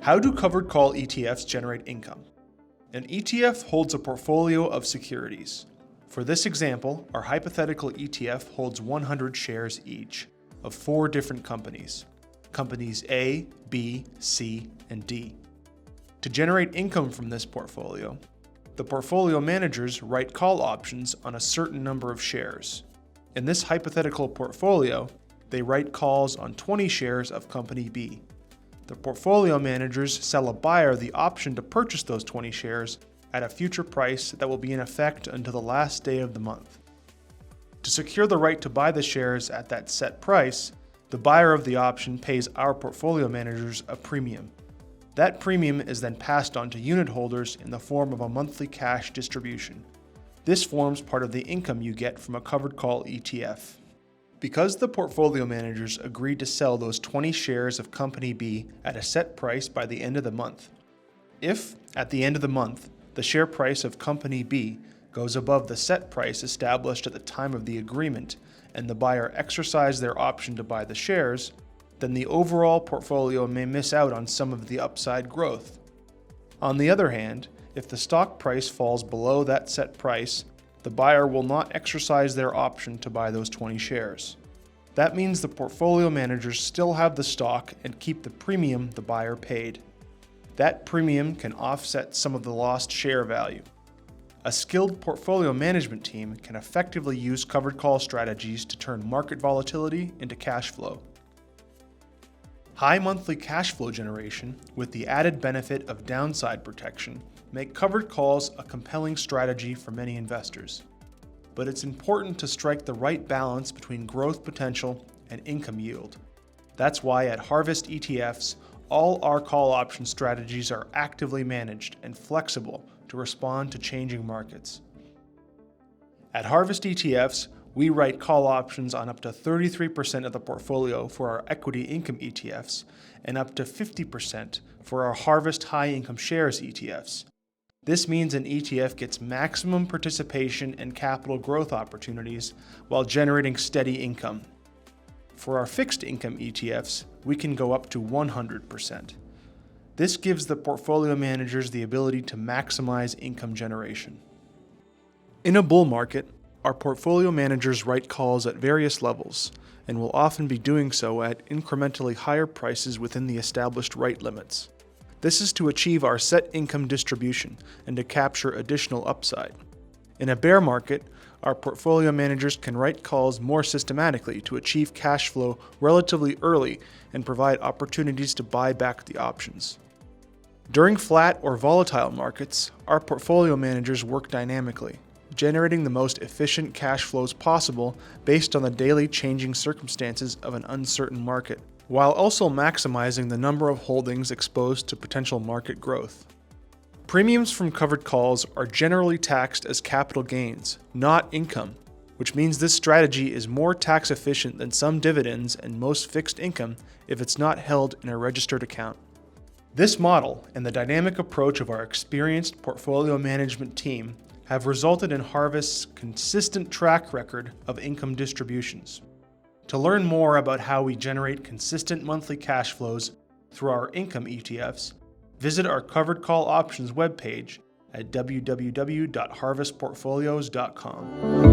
How do covered call ETFs generate income? An ETF holds a portfolio of securities. For this example, our hypothetical ETF holds 100 shares each of 4 different companies, companies A, B, C, and D. To generate income from this portfolio, the portfolio managers write call options on a certain number of shares. In this hypothetical portfolio, they write calls on 20 shares of company B. The portfolio managers sell a buyer the option to purchase those 20 shares at a future price that will be in effect until the last day of the month. To secure the right to buy the shares at that set price, the buyer of the option pays our portfolio managers a premium. That premium is then passed on to unit holders in the form of a monthly cash distribution. This forms part of the income you get from a covered call ETF. Because the portfolio managers agreed to sell those 20 shares of Company B at a set price by the end of the month, if, at the end of the month, the share price of Company B goes above the set price established at the time of the agreement and the buyer exercises their option to buy the shares, then the overall portfolio may miss out on some of the upside growth. On the other hand, if the stock price falls below that set price, the buyer will not exercise their option to buy those 20 shares. That means the portfolio managers still have the stock and keep the premium the buyer paid. That premium can offset some of the lost share value. A skilled portfolio management team can effectively use covered call strategies to turn market volatility into cash flow. High monthly cash flow generation, with the added benefit of downside protection, make covered calls a compelling strategy for many investors. But it's important to strike the right balance between growth potential and income yield. That's why at Harvest ETFs, all our call option strategies are actively managed and flexible to respond to changing markets. At Harvest ETFs, we write call options on up to 33% of the portfolio for our equity income ETFs and up to 50% for our Harvest High Income Shares ETFs. This means an ETF gets maximum participation and capital growth opportunities while generating steady income. For our fixed income ETFs, we can go up to 100%. This gives the portfolio managers the ability to maximize income generation. In a bull market, our portfolio managers write calls at various levels and will often be doing so at incrementally higher prices within the established write limits. This is to achieve our set income distribution and to capture additional upside. In a bear market, our portfolio managers can write calls more systematically to achieve cash flow relatively early and provide opportunities to buy back the options. During flat or volatile markets, our portfolio managers work dynamically, generating the most efficient cash flows possible based on the daily changing circumstances of an uncertain market, while also maximizing the number of holdings exposed to potential market growth. Premiums from covered calls are generally taxed as capital gains, not income, which means this strategy is more tax efficient than some dividends and most fixed income if it's not held in a registered account. This model and the dynamic approach of our experienced portfolio management team have resulted in Harvest's consistent track record of income distributions. To learn more about how we generate consistent monthly cash flows through our income ETFs, visit our covered call options webpage at www.harvestportfolios.com.